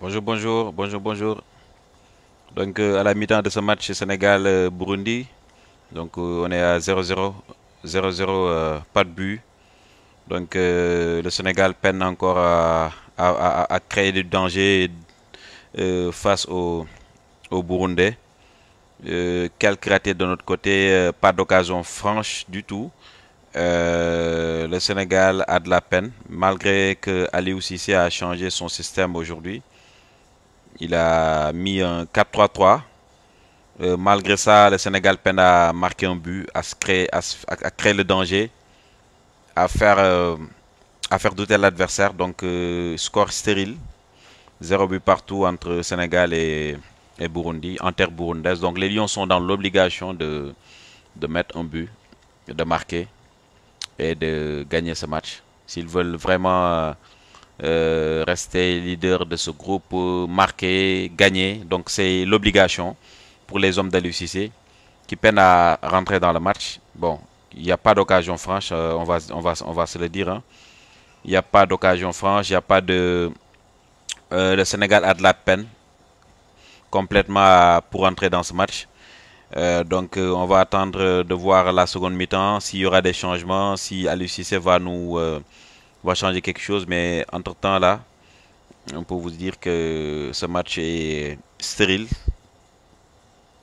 Bonjour, bonjour, bonjour, bonjour. Donc à la mi-temps de ce match Sénégal-Burundi, on est à 0-0, 0-0, pas de but. Donc le Sénégal peine encore à créer du danger face au Burundais. Quelques ratés de notre côté, pas d'occasion franche du tout. Le Sénégal a de la peine, malgré que Aliou Cissé a changé son système aujourd'hui. Il a mis un 4-3-3. Malgré ça, le Sénégal peine à marquer un but, à créer le danger, à faire, euh, à faire douter l'adversaire. Donc, score stérile, zéro but partout entre Sénégal et Burundi, en terre burundaise. Donc, les Lions sont dans l'obligation de mettre un but, de marquer et de gagner ce match. S'ils veulent vraiment rester leader de ce groupe, marquer, gagner. Donc, c'est l'obligation pour les hommes d'Aliou Cissé qui peinent à rentrer dans le match. Bon, il n'y a pas d'occasion franche, on va se le dire, hein. Il n'y a pas d'occasion franche, il n'y a pas de... le Sénégal a de la peine complètement pour entrer dans ce match. On va attendre de voir la seconde mi-temps, s'il y aura des changements, si Aliou Cissé va changer quelque chose. Mais entre-temps, là, on peut vous dire que ce match est stérile.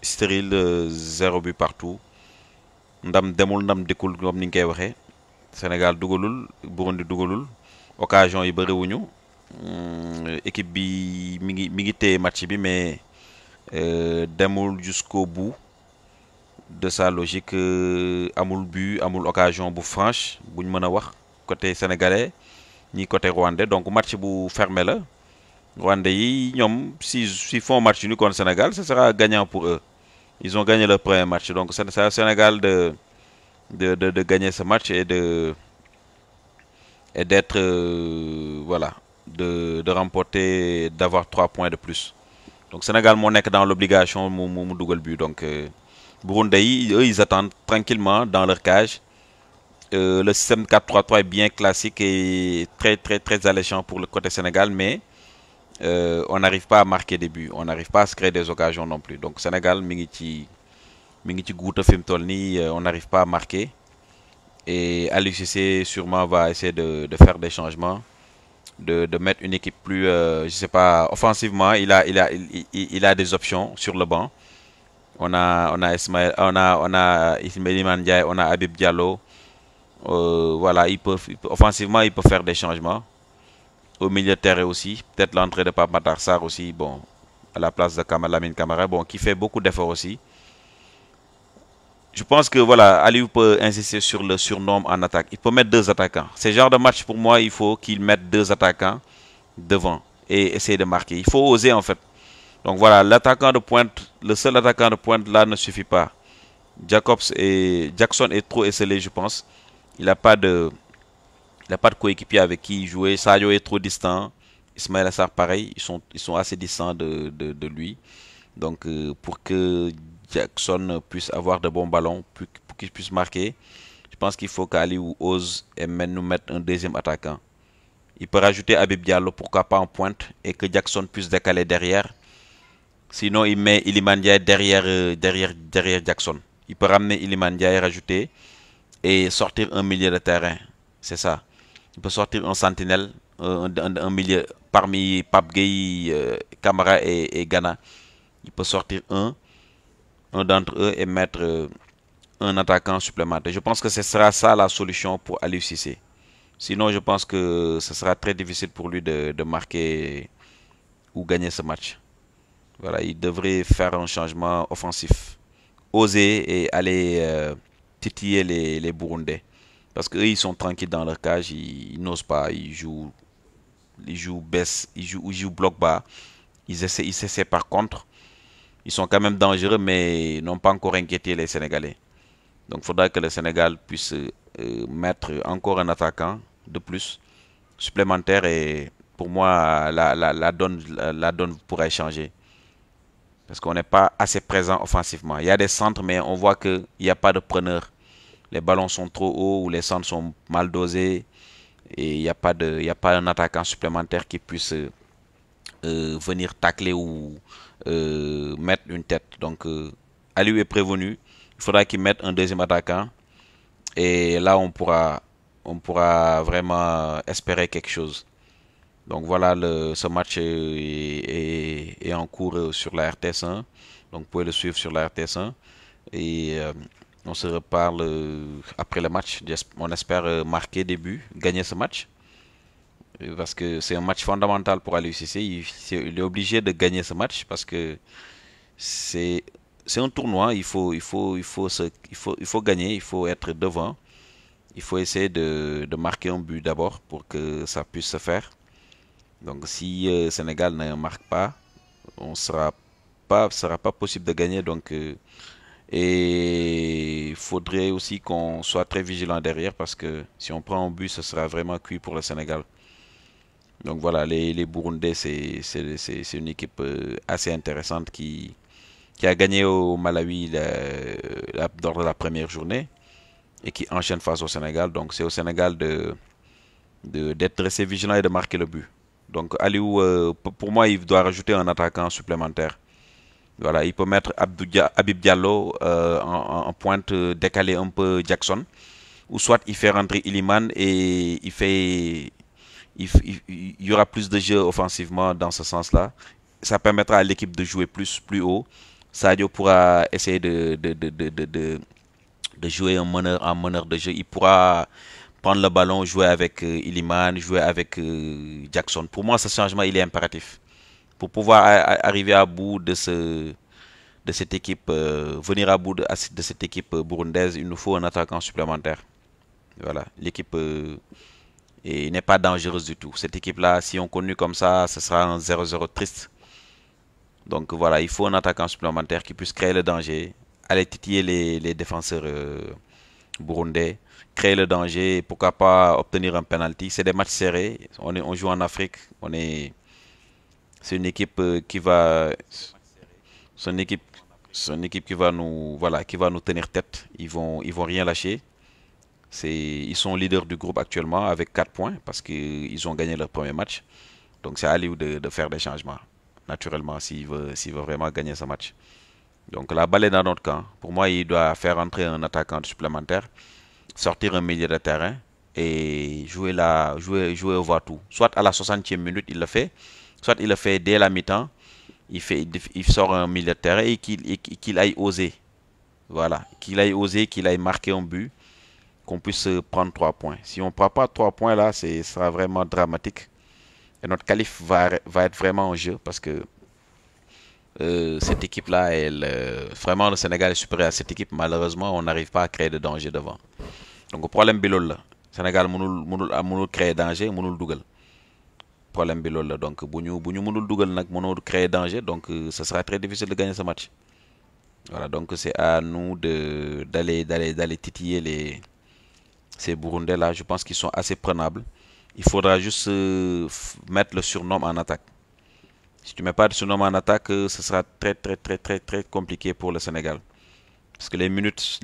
Stérile, zéro but partout. Ndam demul ndam dikul comme ni nga koy waxee. Sénégal dugalul, Burundi dugalul, occasion yi bëriwuñu. Équipe bi mi ngi téye match bi mais demul jusqu'au bout de sa logique. Amul but, amul occasion bu franche buñ mën a wax côté sénégalais ni côté rwandais. Donc match bu fermé la. Rwandais yi ñoom si font match nul contre Sénégal, ce sera gagnant pour eux. Ils ont gagné le premier match. Donc c'est au Sénégal de gagner ce match et d'être voilà, de remporter, d'avoir 3 points de plus. Donc Sénégal moo nekk dans l'obligation mu dugal but. Donc Burundais yi, eux, ils attendent tranquillement dans leur cage. Le système 4-3-3 est bien classique et très très très alléchant pour le côté Sénégal, mais on n'arrive pas à marquer des buts, on n'arrive pas à se créer des occasions non plus. Donc Sénégal mi ngi ci guuta fi mu toll nii, on n'arrive pas à marquer. Et Aliou Cissé sûrement va essayer de faire des changements, de mettre une équipe plus, je sais pas, offensivement, il a des options sur le banc. On a Ismaël Ndiaye, on a Habib Diallo. Voilà, offensivement, il peut faire des changements. Au milieu de terrain aussi, peut-être l'entrée de Pape Matar Sarr aussi, bon, à la place de Lamine Camara, bon, qui fait beaucoup d'efforts aussi. Je pense que voilà, Aliou peut insister sur le surnom en attaque. Il peut mettre deux attaquants. Ce genre de match, pour moi, il faut qu'il mette deux attaquants devant et essayer de marquer. Il faut oser en fait. Donc voilà, l'attaquant de pointe, le seul attaquant de pointe là ne suffit pas. Jackson est trop esselé, je pense. Il n'a pas de, il n'a pas de coéquipier avec qui jouer. Sadio est trop distant. Ismaël Assar, pareil. Ils sont assez distants de lui. Donc, pour que Jackson puisse avoir de bons ballons, pour qu'il puisse marquer, je pense qu'il faut qu'Aliou ose et nous mettre un deuxième attaquant. Il peut rajouter Habib Diallo, pourquoi pas en pointe, et que Jackson puisse décaler derrière. Sinon, il met Iliman Ndiaye derrière Jackson. Il peut ramener Iliman Ndiaye, rajouter, et sortir un milieu de terrain. C'est ça. Il peut sortir un sentinelle, un milieu parmi Pape Gueye, Camara et Ghana. Il peut sortir un d'entre eux et mettre un attaquant supplémentaire. Je pense que ce sera ça la solution pour Aliou Cissé. Sinon, je pense que ce sera très difficile pour lui de marquer ou gagner ce match. Voilà, il devrait faire un changement offensif. Oser et aller titiller les Burundais. Parce qu'eux, ils sont tranquilles dans leur cage, ils n'osent pas, ils jouent baisse, ils jouent bloc bas. Ils essaient par contre. Ils sont quand même dangereux, mais n'ont pas encore inquiété les Sénégalais. Donc il faudra que le Sénégal puisse mettre encore un attaquant de plus, supplémentaire, et pour moi, la donne pourrait changer. Parce qu'on n'est pas assez présent offensivement. Il y a des centres, mais on voit qu'il n'y a pas de preneur. Les ballons sont trop hauts ou les centres sont mal dosés. Et il n'y a pas un attaquant supplémentaire qui puisse venir tacler ou mettre une tête. Donc Aliou est prévenu. Il faudra qu'il mette un deuxième attaquant. Et là, on pourra vraiment espérer quelque chose. Donc voilà, ce match est en cours sur la RTS1. Donc vous pouvez le suivre sur la RTS1. Et on se reparle après le match. On espère marquer des buts, gagner ce match. Parce que c'est un match fondamental pour Aliou Cissé. Il est obligé de gagner ce match parce que c'est c'est un tournoi. Il faut gagner, il faut être devant. Il faut essayer de marquer un but d'abord pour que ça puisse se faire. Donc si Sénégal ne marque pas, sera pas possible de gagner. Donc et il faudrait aussi qu'on soit très vigilant derrière parce que si on prend un but, ce sera vraiment cuit pour le Sénégal. Donc voilà, les Burundais, c'est une équipe assez intéressante qui a gagné au Malawi lors de la première journée et qui enchaîne face au Sénégal. Donc c'est au Sénégal d'être assez vigilant et de marquer le but. Donc Aliou, pour moi, il doit rajouter un attaquant supplémentaire. Voilà, il peut mettre Habib Diallo en pointe, décaler un peu Jackson, ou soit il fait rentrer Iliman et il y aura plus de jeux offensivement dans ce sens-là. Ça permettra à l'équipe de jouer plus haut. Sadio pourra essayer de jouer en meneur de jeu. Il pourra prendre le ballon, jouer avec Iliman, jouer avec Jackson. Pour moi, ce changement, il est impératif. Pour pouvoir arriver à bout de cette équipe, venir à bout de cette équipe burundaise, il nous faut un attaquant supplémentaire. Voilà, l'équipe n'est pas dangereuse du tout. Cette équipe-là, si on continue comme ça, ce sera un 0-0 triste. Donc voilà, il faut un attaquant supplémentaire qui puisse créer le danger, aller titiller les défenseurs burundais, créer le danger, et pourquoi pas obtenir un penalty. C'est des matchs serrés. On joue en Afrique. C'est une équipe qui va, c'est une équipe, c'est une équipe qui va nous, voilà, qui va nous tenir tête. Ils vont rien lâcher. Ils sont leaders du groupe actuellement avec 4 points parce qu'ils ont gagné leur premier match. Donc c'est à lui de faire des changements, naturellement, s'il veut vraiment gagner ce match. Donc la balle est dans notre camp. Pour moi, il doit faire entrer un attaquant supplémentaire, sortir un milieu de terrain et jouer au voit-tout. Soit à la 60e minute, il le fait, soit il le fait dès la mi-temps. Il sort un milieu de terrain et qu'il aille oser. Voilà, qu'il aille oser, qu'il aille marquer un but, qu'on puisse prendre 3 points. Si on ne prend pas 3 points là, ce sera vraiment dramatique. Et notre qualif va être vraiment en jeu parce que cette équipe-là, vraiment le Sénégal est supérieur à cette équipe. Malheureusement, on n'arrive pas à créer de danger devant. Donc le problème bi loolu la Sénégal mënul créer danger, mënul dugal. Problème bi loolu la donc bu ñu mënul dugal nag mënoo créer danger, donc ce sera très difficile de gagner ce match. Voilà, donc c'est à nous d'aller titiller ces Burundais là. Je pense qu'ils sont assez prenables. Il faudra juste mettre le surnom en attaque. Si tu mets pas de surnom en attaque, ce sera très très très très très compliqué pour le Sénégal. Parce que les minutes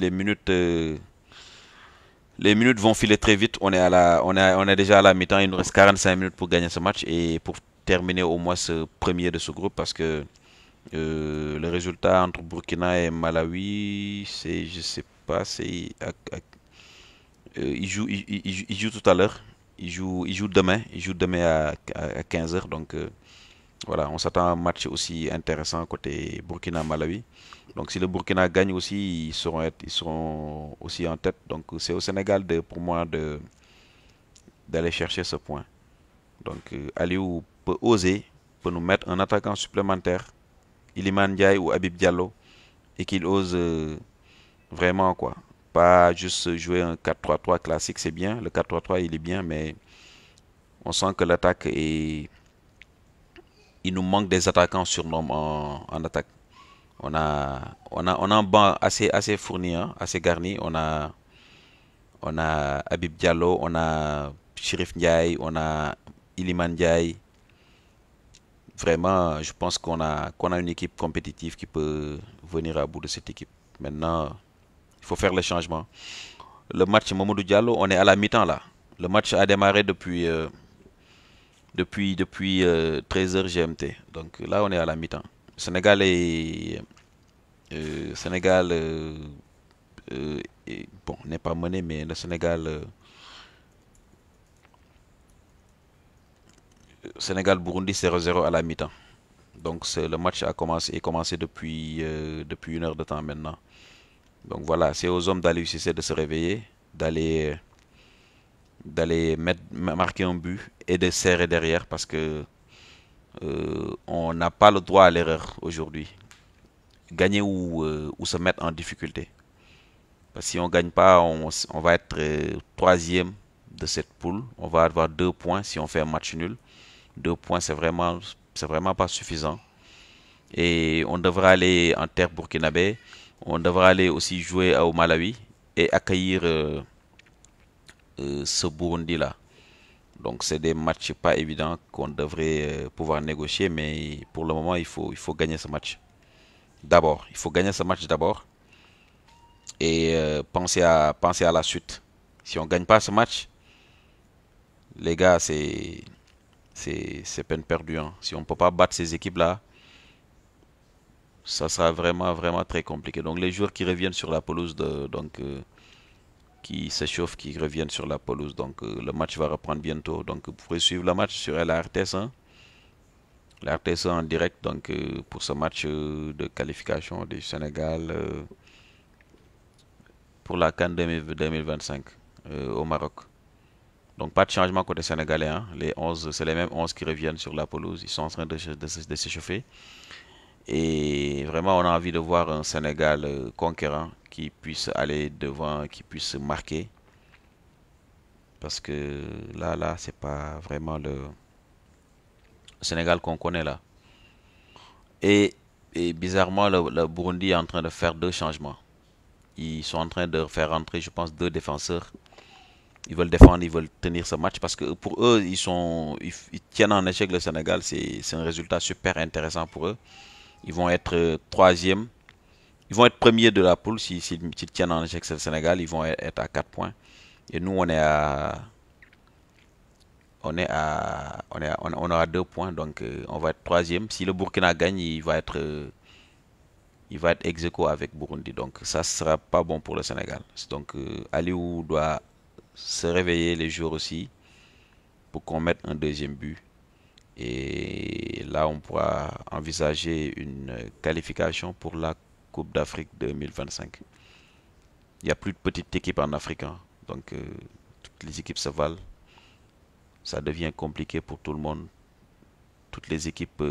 vont filer très vite. On est déjà à la mi-temps. Il nous reste 45 minutes pour gagner ce match et pour terminer au moins ce premier de ce groupe parce que le résultat entre Burkina et Malawi, je sais pas, ils jouent tout à l'heure. Ils jouent demain à 15h. Donc voilà, on s'attend à un match aussi intéressant côté Burkina-Malawi. Donc si le Burkina gagne aussi, ils seront aussi en tête. Donc c'est au Sénégal pour moi d'aller chercher ce point. Donc Aliou peut oser, peut nous mettre un attaquant supplémentaire, Iliman Ndiaye ou Habib Diallo, et qu'il ose vraiment quoi. Pas juste jouer un 4-3-3 classique, c'est bien. Le 4-3-3 il est bien, mais on sent que l'attaque il nous manque des attaquants surnoms en attaque. On a un banc assez fourni, hein, assez garni. On a Habib Diallo, on a Chérif Ndiaye, on a Iliman Ndiaye. Vraiment, je pense qu'on a une équipe compétitive qui peut venir à bout de cette équipe. Maintenant, il faut faire les changements. Le match Mamadou Diallo, on est à la mi-temps là. Le match a démarré depuis 13h GMT. Donc là, on est à la mi-temps. Sénégal est Sénégal bon, n'est pas mené, mais le Sénégal Burundi 0-0 à la mi-temps. Donc le match est commencé depuis 1 heure de temps maintenant. Donc voilà, c'est aux hommes d'Aliou Cissé de se réveiller, d'aller marquer un but et de serrer derrière parce que on n'a pas le droit à l'erreur aujourd'hui. Gagner ou se mettre en difficulté. Parce que si on ne gagne pas, on va être troisième de cette poule. On va avoir 2 points si on fait un match nul. 2 points, c'est vraiment pas suffisant. Et on devra aller en terre burkinabé. On devra aller aussi jouer au Malawi et accueillir ce Burundi-là. Donc c'est des matchs pas évidents qu'on devrait pouvoir négocier, mais pour le moment il faut gagner ce match. D'abord, il faut gagner ce match d'abord et penser à la suite. Si on gagne pas ce match, les gars, c'est peine perdue, hein. Si on peut pas battre ces équipes-là, ça sera vraiment vraiment très compliqué. Donc les joueurs qui reviennent sur la pelouse qui s'échauffent, qui reviennent sur la pelouse. Donc le match va reprendre bientôt. Donc vous pourrez suivre le match sur la RTS1. La RTS1 en direct donc pour ce match de qualification du Sénégal pour la CAN 2025 au Maroc. Donc pas de changement côté sénégalais, hein. Les 11, c'est les mêmes 11 qui reviennent sur la pelouse. Ils sont en train de s'échauffer. Et vraiment, on a envie de voir un Sénégal conquérant qui puisse aller devant, qui puisse marquer. Parce que là, c'est pas vraiment le Sénégal qu'on connaît là. Et, et bizarrement, le Burundi est en train de faire 2 changements. Ils sont en train de faire rentrer, je pense, 2 défenseurs. Ils veulent défendre, ils veulent tenir ce match parce que pour eux, ils tiennent en échec le Sénégal. C'est un résultat super intéressant pour eux. Ils vont être troisième. Ils vont être premiers de la poule s'ils tiennent en échec le Sénégal. Ils vont être à 4 points. Et nous, on aura 2 points. Donc, on va être troisième. Si le Burkina gagne, il va être ex aequo avec Burundi. Donc, ça ne sera pas bon pour le Sénégal. Donc, Aliou doit se réveiller les jours aussi pour qu'on mette un deuxième but. Et là, on pourra envisager une qualification pour la Coupe d'Afrique 2025. Il n'y a plus de petites équipes en Afrique, hein. Donc, toutes les équipes se valent. Ça devient compliqué pour tout le monde. Toutes les équipes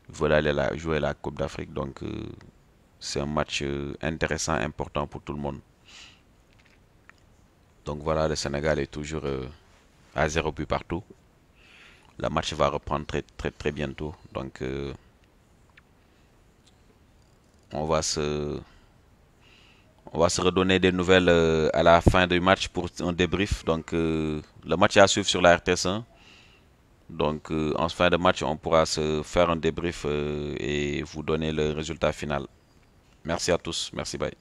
veulent aller jouer la Coupe d'Afrique. Donc, c'est un match intéressant, important pour tout le monde. Donc voilà, le Sénégal est toujours à 0 but partout. Le match va reprendre très très très bientôt. Donc on va se on va se redonner des nouvelles à la fin du match pour un débrief. Donc le match est à suivre sur la RTS1. Donc en fin de match, on pourra se faire un débrief et vous donner le résultat final. Merci à tous. Merci, bye.